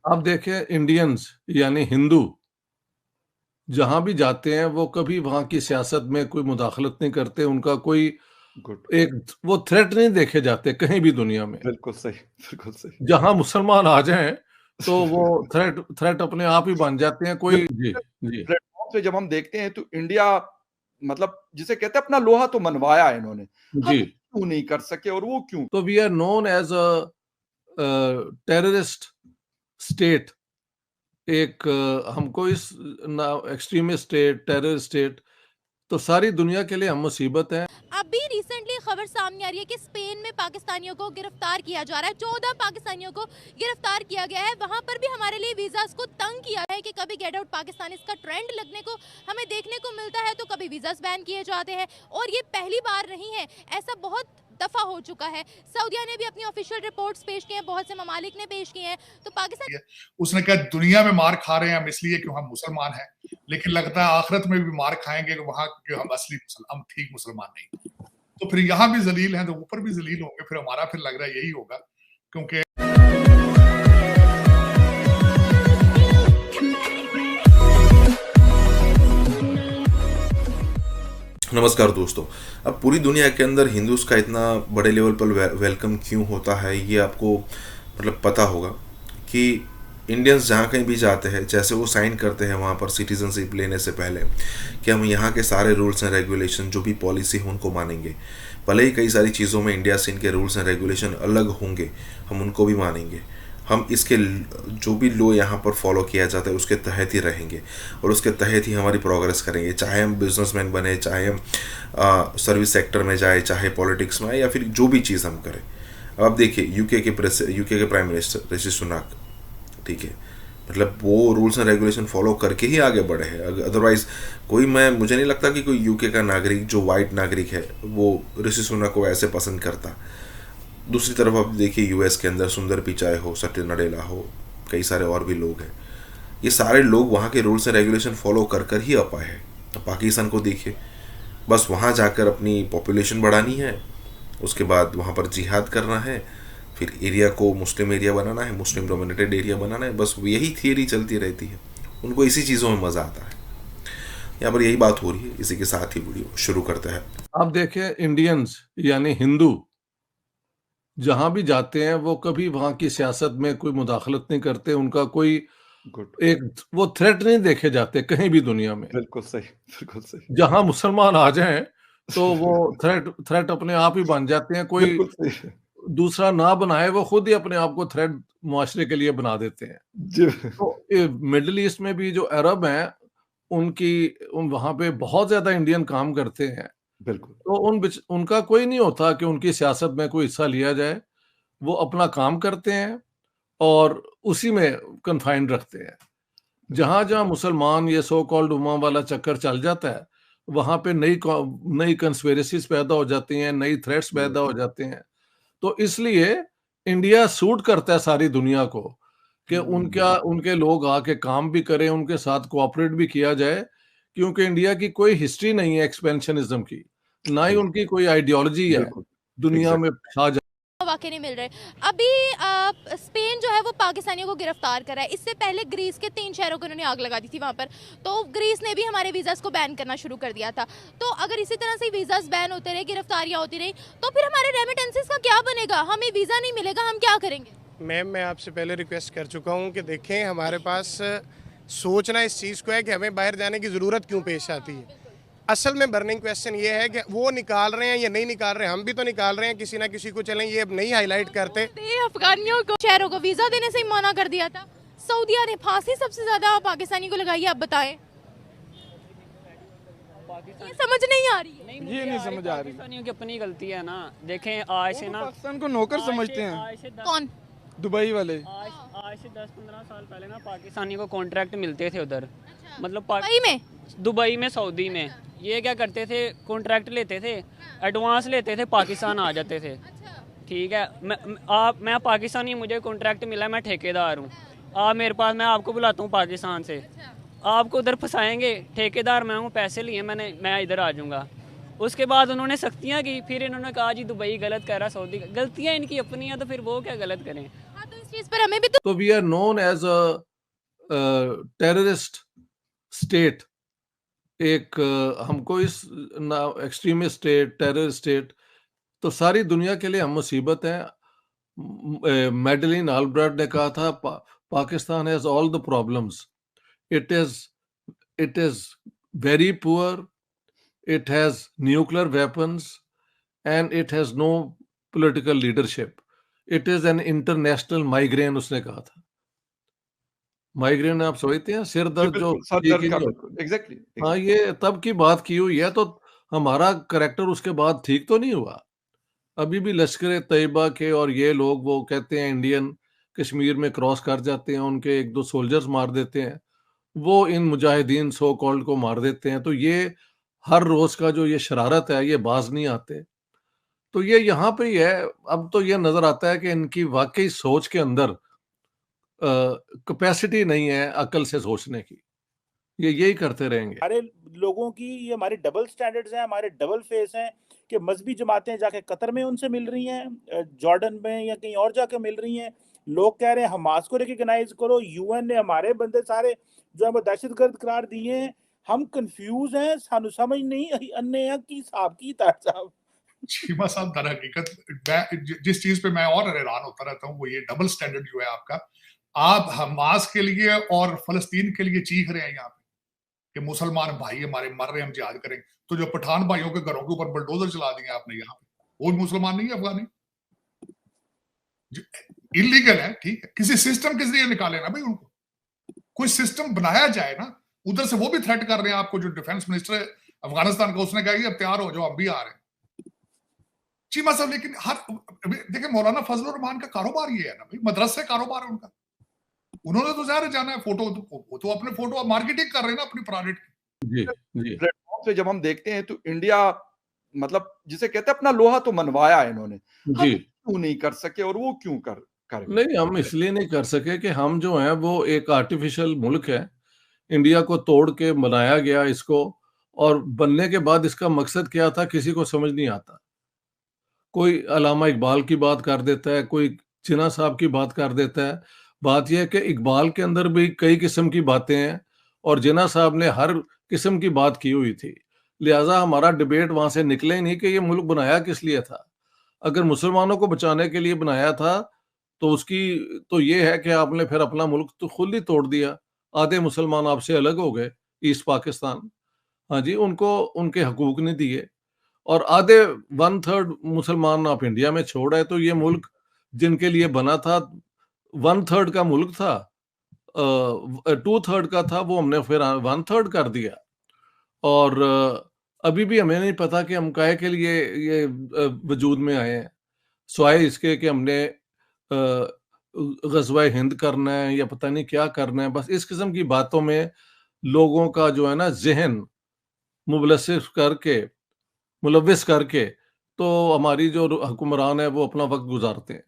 आप देखें इंडियंस यानी हिंदू जहाँ भी जाते हैं वो कभी वहाँ की सियासत में कोई मुदाखलत नहीं करते, उनका कोई गुड। एक वो थ्रेट नहीं देखे जाते कहीं भी दुनिया में। बिल्कुल सही, बिल्कुल सही। जहाँ मुसलमान आ जाएँ, तो वो थ्रेट थ्रेट अपने आप ही बन जाते हैं कोई जी, जी। प्लेटफ़ॉर्म पे जब हम देखते हैं तो इंडिया मतलब जिसे कहते हैं अपना लोहा तो मनवाया है इन्होंने। जी, हम क्यों नहीं कर सके और वो क्यों? तो we are known as terrorist state एक हमको इस ना एक्सट्रीमिस्ट स्टेट, टेरर स्टेट तो सारी दुनिया के लिए हम मुसीबत हैं। अभी रिसेंटली खबर सामने आ रही है कि स्पेन में पाकिस्तानियों को गिरफ्तार किया जा रहा है। 14 पाकिस्तानियों को गिरफ्तार किया गया है। वहां पर भी हमारे लिए वीजास को तंग किया है कि कभी गेट आउट पाकिस्तान इसका ट्रेंड लगने को हमें देखने को मिलता है, तो कभी वीजास बैन किए जाते हैं। और ये पहली बार नहीं है, ऐसा बहुत दफा हो चुका है। सऊदीया ने भी अपनी ऑफिशियल रिपोर्ट्स पेश की हैं, बहुत से ममालिक ने पेश की हैं। तो पाकिस्तान उसने कहा दुनिया में मार खा रहे हैं हम इसलिए कि हम मुसलमान हैं, लेकिन लगता है आखिरत में भी मार खाएंगे वहां कि हम असली हम ठीक मुसलमान नहीं। तो फिर यहाँ भी जलील हैं तो ऊपर भी जलील होंगे, फिर हमारा फिर लग रहा है यही होगा क्योंकि नमस्कार दोस्तों। अब पूरी दुनिया के अंदर हिंदूज का इतना बड़े लेवल पर वेलकम क्यों होता है ये आपको मतलब पता होगा कि इंडियंस जहाँ कहीं भी जाते हैं जैसे वो साइन करते हैं वहाँ पर सिटीजनशिप लेने से पहले कि हम यहाँ के सारे रूल्स एंड रेगुलेशन जो भी पॉलिसी है उनको मानेंगे। भले ही कई सारी चीज़ों में इंडिया से इनके रूल्स एंड रेगुलेशन अलग होंगे, हम उनको भी मानेंगे। हम इसके जो भी लॉ यहाँ पर फॉलो किया जाता है उसके तहत ही रहेंगे और उसके तहत ही हमारी प्रोग्रेस करेंगे, चाहे हम बिजनेसमैन बने, चाहे हम सर्विस सेक्टर में जाए, चाहे पॉलिटिक्स में आए या फिर जो भी चीज़ हम करें। अब आप देखिए यूके के प्राइम मिनिस्टर ऋषि सुनाक, ठीक है, मतलब वो रूल्स एंड रेगुलेशन फॉलो करके ही आगे बढ़े हैं। अदरवाइज मुझे नहीं लगता कि कोई यूके का नागरिक जो वाइट नागरिक है वो ऋषि सुनाक को ऐसे पसंद करता। दूसरी तरफ आप देखिए यूएस के अंदर सुंदर पिचाई हो, सत्य नडेला हो, कई सारे और भी लोग हैं। ये सारे लोग वहाँ के रूल्स एंड रेगुलेशन फॉलो कर कर ही आ पाए हैं। पाकिस्तान को देखिए, बस वहाँ जाकर अपनी पॉपुलेशन बढ़ानी है, उसके बाद वहाँ पर जिहाद करना है, फिर एरिया को मुस्लिम एरिया बनाना है, मुस्लिम डोमिनेटेड एरिया बनाना है, बस यही थियरी चलती रहती है। उनको इसी चीज़ों में मज़ा आता है। यहाँ पर यही बात हो रही है। इसी के साथ ही वीडियो शुरू करते हैं। आप देखें इंडियंस यानी हिंदू जहाँ भी जाते हैं वो कभी वहाँ की सियासत में कोई मुदाखलत नहीं करते, उनका कोई गुड। एक वो थ्रेट नहीं देखे जाते कहीं भी दुनिया में। बिल्कुल सही, बिल्कुल सही। जहाँ मुसलमान आ जाएँ, तो वो थ्रेट थ्रेट अपने आप ही बन जाते हैं, कोई बिल्कुल सही। दूसरा ना बनाए, वो खुद ही अपने आप को थ्रेट मुआशरे के लिए बना देते हैं। जी। तो मिडल ईस्ट में भी जो अरब हैं, वहाँ पे बहुत ज़्यादा इंडियन काम करते हैं। बिल्कुल। तो उनका कोई नहीं होता कि उनकी सियासत में कोई हिस्सा लिया जाए। वो अपना काम करते हैं और उसी में कन्फाइंड रखते हैं। जहाँ-जहाँ मुसलमान ये सो कॉल्ड उम्मा वाला चक्कर चल जाता है, वहाँ पे नई कंस्पिरेसीज़ पैदा हो जाती हैं, नई थ्रेट्स पैदा हो जाते हैं। तो इसलिए इंडिया सूट करता है सारी दुनिया को कि उनके लोग आके काम भी करें, उनके साथ कोऑपरेट भी किया जाए, क्योंकि इंडिया की कोई हिस्ट्री नहीं है एक्सपेंशनिज़्म की, ना ही बिल्कुल, उनकी कोई आइडियोलॉजी है, बिल्कुल। दुनिया में एग्ज़ैक्ट। छा जा वाक़ई नहीं मिल रहे। अभी स्पेन जो है वो पाकिस्तानियों को गिरफ्तार कर रहा है। इससे पहले ग्रीस के 3 शहरों को उन्होंने आग लगा दी थी वहाँ पर। तो ग्रीस ने भी हमारे वीज़ास को बैन करना शुरू कर दिया था। तो अगर इसी तरह से वीज़ास बैन होते रहे, गिरफ्तारियाँ होती रहीं, तो फिर हमारे रेमिटेंसेस का क्या बनेगा? हमें वीज़ा नहीं मिलेगा, हम क्या करेंगे? मैम, मैं आपसे पहले रिक्वेस्ट कर चुका हूँ कि देखें, हमारे पास सोचना इस चीज़ को है कि हमें बाहर जाने की ज़रूरत क्यों पेश आती है। असल में बर्निंग क्वेश्चन ये है कि वो निकाल रहे हैं या नहीं निकाल रहे हैं, हम भी तो निकाल रहे हैं किसी ना किसी को। चलें, ये अब नहीं हाईलाइट करते। अफगानियों को, शहरों को वीज़ा देने से ही मना कर दिया था। सऊदीया ने फांसी सबसे ज़्यादा पाकिस्तानी को लगाई है, आप बताएं। ये समझ नहीं आ रही है। ये नहीं समझ आ रही। पाकिस्तानियों की अपनी गलती है ना। देखें, आज से ना पाकिस्तान को नौकर समझते हैं। आज से कौन? दुबई वाले। आज से 10-15 साल पहले ना पाकिस्तानी को कॉन्ट्रैक्ट मिलते थे उधर। मतलब दुबई में? दुबई में, सऊदी में। ये क्या करते थे, कॉन्ट्रैक्ट लेते थे, एडवांस लेते थे, पाकिस्तान आ जाते थे। ठीक है, मैं पाकिस्तानी, मुझे कॉन्ट्रैक्ट मिला, मैं ठेकेदार हूँ। आप मेरे पास, मैं आपको बुलाता हूँ पाकिस्तान से, आपको उधर फंसाएंगे, ठेकेदार मैं हूँ, पैसे लिए मैं इधर आ जाऊँगा। उसके बाद उन्होंने सख्तियाँ की, फिर इन्होंने कहा जी दुबई गलत कह रहा, सऊदी। गलतियाँ इनकी अपनी हैं, तो फिर वो क्या गलत करें। हाँ, तो इस चीज पर हमें भी तो we are known as a terrorist state. एक हमको इस एक्सट्रीमिस्ट स्टेट, टेररिस्ट स्टेट, तो सारी दुनिया के लिए हम मुसीबत हैं। मैडलिन ऑलब्राइट ने कहा था Pakistan has all the problems, it is very poor, it has nuclear weapons and it has no political leadership, it is an international migraine, उसने कहा था। माइग्रेन आप समझते हैं, सिर दर्द जो सर ठीक दर्द ही का, नहीं बिल्कुल होता। एग्जैक्टली। हाँ, ये तब की बात की हुई है, तो हमारा करेक्टर उसके बाद ठीक तो नहीं हुआ। अभी भी लश्कर तैयबा के और ये लोग वो कहते हैं इंडियन कश्मीर में क्रॉस कर जाते हैं, उनके एक दो सोल्जर्स मार देते हैं, वो इन मुजाहिदीन सो कॉल्ड को मार देते हैं। तो ये हर रोज का जो ये शरारत है, ये बाज नहीं आते। तो ये यहाँ पे ही है। अब तो ये नजर आता है कि इनकी वाकई सोच के अंदर कैपेसिटी नहीं है अकल से सोचने की। ये यही करते रहेंगे। हमारे लोगों की ये हमारे डबल स्टैंडर्ड्स हैं, हमारे डबल फेस हैं कि मजहबी जमातें जाके कतर में उनसे मिल रही हैं, जॉर्डन में या कहीं और जाके मिल रही हैं। लोग कह रहे हैं हमास को रिकॉग्नाइज करो, यूएन ने हमारे बंदे सारे जो है दहशतगर्द करार दिए हैं। हम कंफ्यूज हैं, सानू समझ नहीं अन्ने हैं की हिसाब की तार साहब। चीमा साहब, दर हकीकत जिस चीज पे मैं और हैरान होता रहता हूँ वो ये डबल स्टैंडर्ड जो है आपका। आप हमास के लिए और फलस्तीन के लिए चीख रहे हैं यहाँ पे कि मुसलमान भाई हमारे मर रहे हैं, हम जिहाद करें, तो जो पठान भाइयों के घरों के ऊपर बुलडोजर चला दिए आपने यहाँ पे, वो मुसलमान नहीं है, अफगानी इलीगल है, ठीक है, किसी सिस्टम के जरिए निकाले ना भाई उनको, कोई सिस्टम बनाया जाए ना। उधर से वो भी थ्रेट कर रहे हैं आपको, जो डिफेंस मिनिस्टर है अफगानिस्तान का, उसने कहा कि अब तैयार हो जाओ, हम भी आ रहे हैं। चीमा साहब, लेकिन हर देखिए मौलाना फजलुर रहमान का कारोबार ये है ना भाई, मदरसे कारोबार है उनका, उन्होंने तो ज़ाहिर जाना है, फोटो तो अपने फोटो मार्केटिंग कर रहे हैं ना अपनी प्रोडक्ट की। जी जी। प्लेटफॉर्म पे जब हम देखते हैं तो इंडिया मतलब जिसे कहते हैं अपना लोहा तो मनवाया है इन्होंने, हम जी। क्यों नहीं कर सके और वो क्यों कर नहीं, हम इसलिए नहीं कर सके कि हम जो हैं वो एक आर्टिफिशियल मुल्क है, इंडिया को तोड़ के बनाया गया इसको, और बनने के बाद इसका मकसद क्या था किसी को समझ नहीं आता। कोई अल्लामा इकबाल की बात कर देता है, कोई जिन्ना साहब की बात कर देता है। बात यह है कि इकबाल के अंदर भी कई किस्म की बातें हैं और जिन्ना साहब ने हर किस्म की बात की हुई थी। लिहाजा हमारा डिबेट वहां से निकले ही नहीं कि ये मुल्क बनाया किस लिए था। अगर मुसलमानों को बचाने के लिए बनाया था तो उसकी तो ये है कि आपने फिर अपना मुल्क तो खुद ही तोड़ दिया। आधे मुसलमान आपसे अलग हो गए, ईस्ट पाकिस्तान। हाँ जी, उनको उनके हकूक नहीं दिए और आधे 1/3 मुसलमान आप इंडिया में छोड़ आए। तो ये मुल्क जिनके लिए बना था 1/3 का मुल्क था, 2/3 का था, वो हमने फिर 1/3 कर दिया। और अभी भी हमें नहीं पता कि हम काहे के लिए ये वजूद में आए हैं, सिवाय इसके कि हमने ग़ज़वा हिंद करना है या पता नहीं क्या करना है। बस इस किस्म की बातों में लोगों का जो है ना ज़हन मुलविस करके तो हमारी जो हुक्मरान है वो अपना वक्त गुजारते हैं।